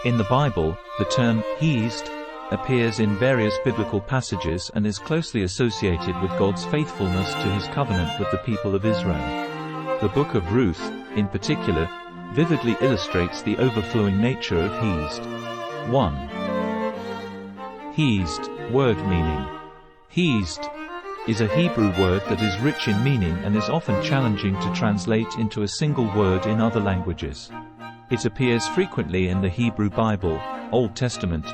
In the Bible, the term Hesed appears in various biblical passages and is closely associated with God's faithfulness to his covenant with the people of Israel. The Book of Ruth, in particular, vividly illustrates the overflowing nature of Hesed. 1. Hesed, word meaning. Hesed is a Hebrew word that is rich in meaning and is often challenging to translate into a single word in other languages. It appears frequently in the Hebrew Bible, Old Testament,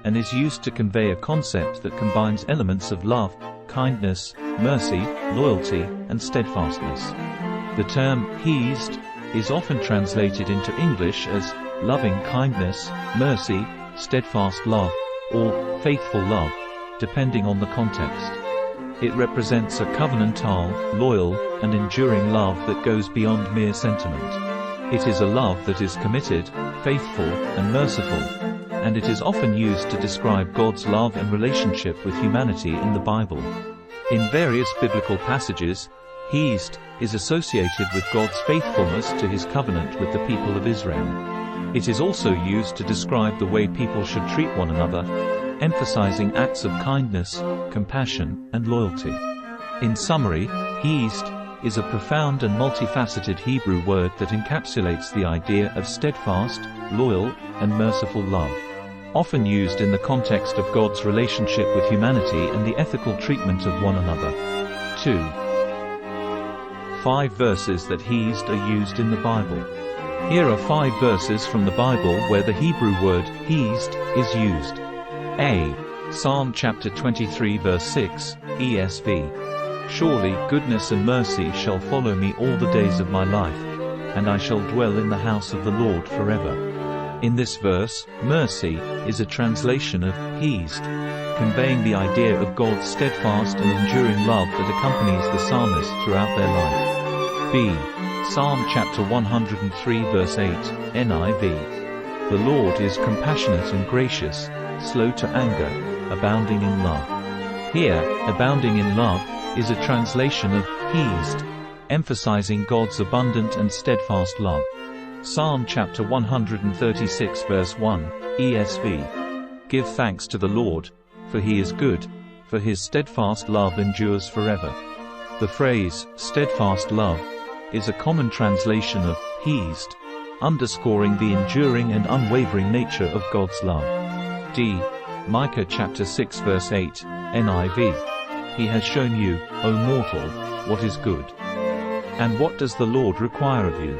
and is used to convey a concept that combines elements of love, kindness, mercy, loyalty, and steadfastness. The term Hesed is often translated into English as loving kindness, mercy, steadfast love, or faithful love, depending on the context. It represents a covenantal, loyal, and enduring love that goes beyond mere sentiment. It is a love that is committed, faithful, and merciful, and it is often used to describe God's love and relationship with humanity in the Bible. In various biblical passages, Hesed is associated with God's faithfulness to his covenant with the people of Israel. It is also used to describe the way people should treat one another, emphasizing acts of kindness, compassion, and loyalty. In summary, Hesed is a profound and multifaceted Hebrew word that encapsulates the idea of steadfast, loyal, and merciful love, often used in the context of God's relationship with humanity and the ethical treatment of one another. 2. 5 verses that Hesed are used in the Bible. Here are 5 verses from the Bible where the Hebrew word Hesed is used. A. Psalm chapter 23 verse 6, ESV. Surely goodness and mercy shall follow me all the days of my life, and I shall dwell in the house of the Lord forever. In this verse, mercy is a translation of Hesed, conveying the idea of God's steadfast and enduring love that accompanies the psalmist throughout their life. B. Psalm chapter 103 verse 8, NIV. The Lord is compassionate and gracious, slow to anger, abounding in love. Here, abounding in love is a translation of Hesed, emphasizing God's abundant and steadfast love. Psalm chapter 136 verse 1, ESV. Give thanks to the Lord, for he is good, for his steadfast love endures forever. The phrase, steadfast love, is a common translation of Hesed, underscoring the enduring and unwavering nature of God's love. D. Micah chapter 6 verse 8, NIV. He has shown you, O mortal, what is good. And what does the Lord require of you?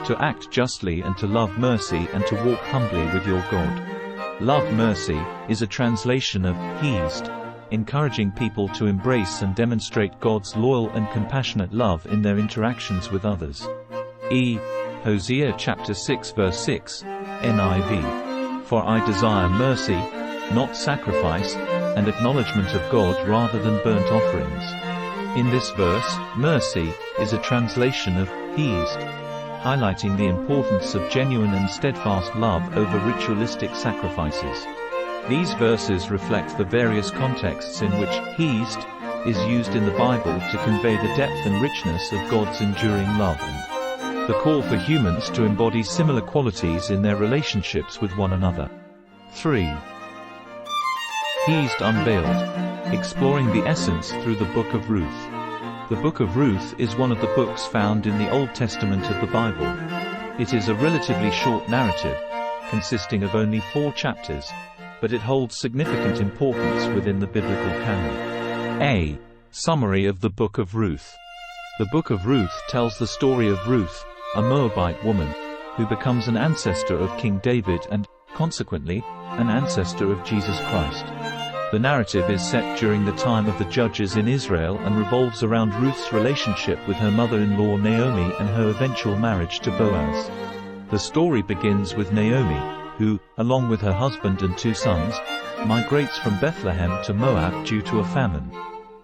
To act justly and to love mercy and to walk humbly with your God. Love mercy is a translation of Hesed, encouraging people to embrace and demonstrate God's loyal and compassionate love in their interactions with others. E. Hosea chapter 6 verse 6, NIV. For I desire mercy, not sacrifice, and acknowledgement of God rather than burnt offerings. In this verse, mercy is a translation of Hesed, highlighting the importance of genuine and steadfast love over ritualistic sacrifices. These verses reflect the various contexts in which Hesed is used in the Bible to convey the depth and richness of God's enduring love and the call for humans to embody similar qualities in their relationships with one another. 3. Hesed Unveiled, exploring the essence through the Book of Ruth. The Book of Ruth is one of the books found in the Old Testament of the Bible. It is a relatively short narrative, consisting of only 4 chapters, but it holds significant importance within the biblical canon. A. Summary of the Book of Ruth. The Book of Ruth tells the story of Ruth, a Moabite woman, who becomes an ancestor of King David and, consequently, an ancestor of Jesus Christ. The narrative is set during the time of the judges in Israel and revolves around Ruth's relationship with her mother-in-law Naomi and her eventual marriage to Boaz. The story begins with Naomi, who, along with her husband and 2 sons, migrates from Bethlehem to Moab due to a famine.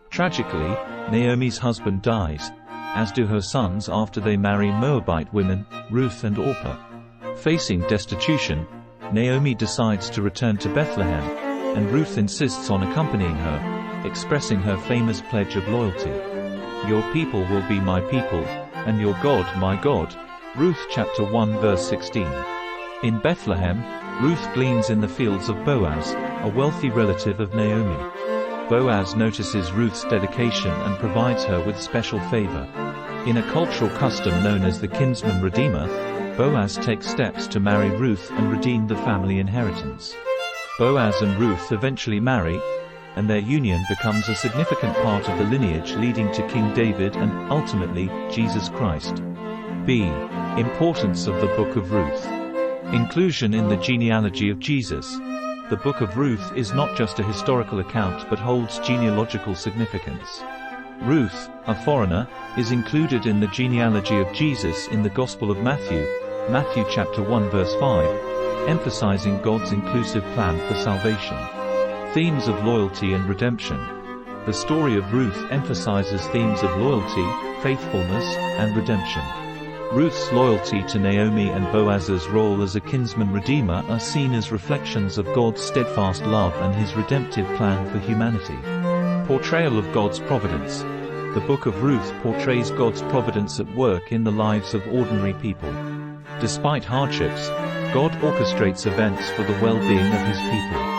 Tragically, Naomi's husband dies, as do her sons after they marry Moabite women, Ruth and Orpah. Facing destitution, Naomi decides to return to Bethlehem, and Ruth insists on accompanying her, expressing her famous pledge of loyalty. Your people will be my people, and your God my God. Ruth chapter 1 verse 16. In Bethlehem, Ruth gleans in the fields of Boaz, a wealthy relative of Naomi. Boaz notices Ruth's dedication and provides her with special favor. In a cultural custom known as the kinsman redeemer, Boaz takes steps to marry Ruth and redeem the family inheritance. Boaz and Ruth eventually marry, and their union becomes a significant part of the lineage leading to King David and, ultimately, Jesus Christ. B. Importance of the Book of Ruth. Inclusion in the genealogy of Jesus. The Book of Ruth is not just a historical account but holds genealogical significance. Ruth, a foreigner, is included in the genealogy of Jesus in the Gospel of Matthew, Matthew chapter 1 verse 5, emphasizing God's inclusive plan for salvation. Themes of loyalty and redemption. The story of Ruth emphasizes themes of loyalty, faithfulness, and redemption. Ruth's loyalty to Naomi and Boaz's role as a kinsman redeemer are seen as reflections of God's steadfast love and his redemptive plan for humanity. Portrayal of God's providence. The Book of Ruth portrays God's providence at work in the lives of ordinary people. Despite hardships, God orchestrates events for the well-being of his people.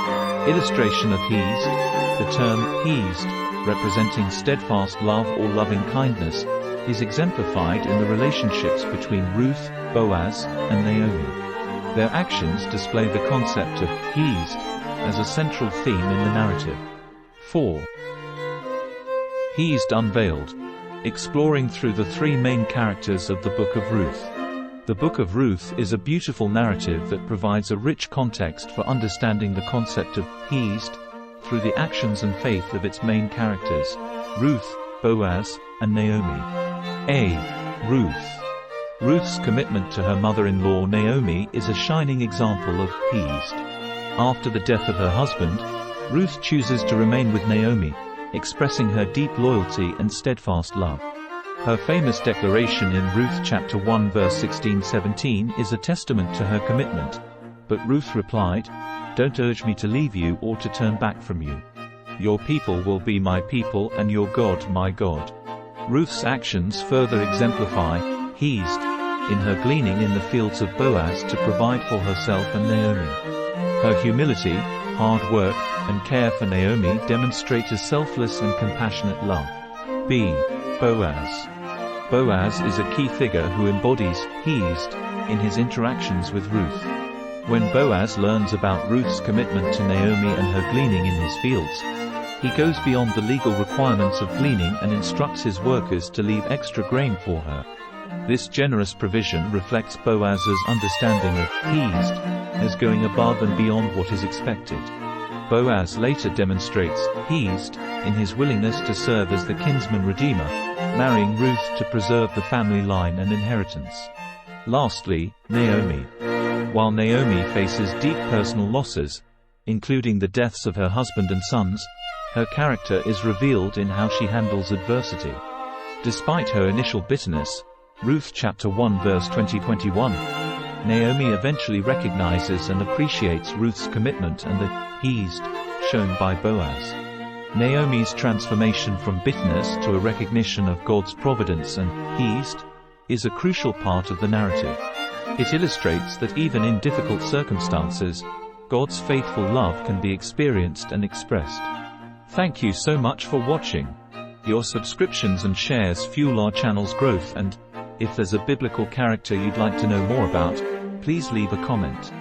Illustration of Hesed. The term Hesed, representing steadfast love or loving kindness, is exemplified in the relationships between Ruth, Boaz, and Naomi. Their actions display the concept of Hesed as a central theme in the narrative. 4. Hesed Unveiled. Exploring through the three main characters of the Book of Ruth. The Book of Ruth is a beautiful narrative that provides a rich context for understanding the concept of Hesed through the actions and faith of its main characters, Ruth, Boaz, and Naomi. A. Ruth. Ruth's commitment to her mother-in-law Naomi is a shining example of Hesed. After the death of her husband, Ruth chooses to remain with Naomi, expressing her deep loyalty and steadfast love. Her famous declaration in Ruth chapter 1 verse 16-17 is a testament to her commitment. But Ruth replied, "Don't urge me to leave you or to turn back from you. Your people will be my people and your God my God." Ruth's actions further exemplify Hesed in her gleaning in the fields of Boaz to provide for herself and Naomi. Her humility, hard work, and care for Naomi demonstrate a selfless and compassionate love. B. Boaz. Boaz is a key figure who embodies Hesed in his interactions with Ruth. When Boaz learns about Ruth's commitment to Naomi and her gleaning in his fields, he goes beyond the legal requirements of gleaning and instructs his workers to leave extra grain for her. This generous provision reflects Boaz's understanding of Hesed as going above and beyond what is expected. Boaz later demonstrates Hesed in his willingness to serve as the kinsman redeemer, marrying Ruth to preserve the family line and inheritance. Lastly, Naomi. While Naomi faces deep personal losses, including the deaths of her husband and sons, her character is revealed in how she handles adversity. Despite her initial bitterness, Ruth chapter 1 verse 20-21, Naomi eventually recognizes and appreciates Ruth's commitment and the Hesed shown by Boaz. Naomi's transformation from bitterness to a recognition of God's providence and Hesed is a crucial part of the narrative. It illustrates that even in difficult circumstances, God's faithful love can be experienced and expressed. Thank you so much for watching. Your subscriptions and shares fuel our channel's growth, and if there's a biblical character you'd like to know more about, please leave a comment.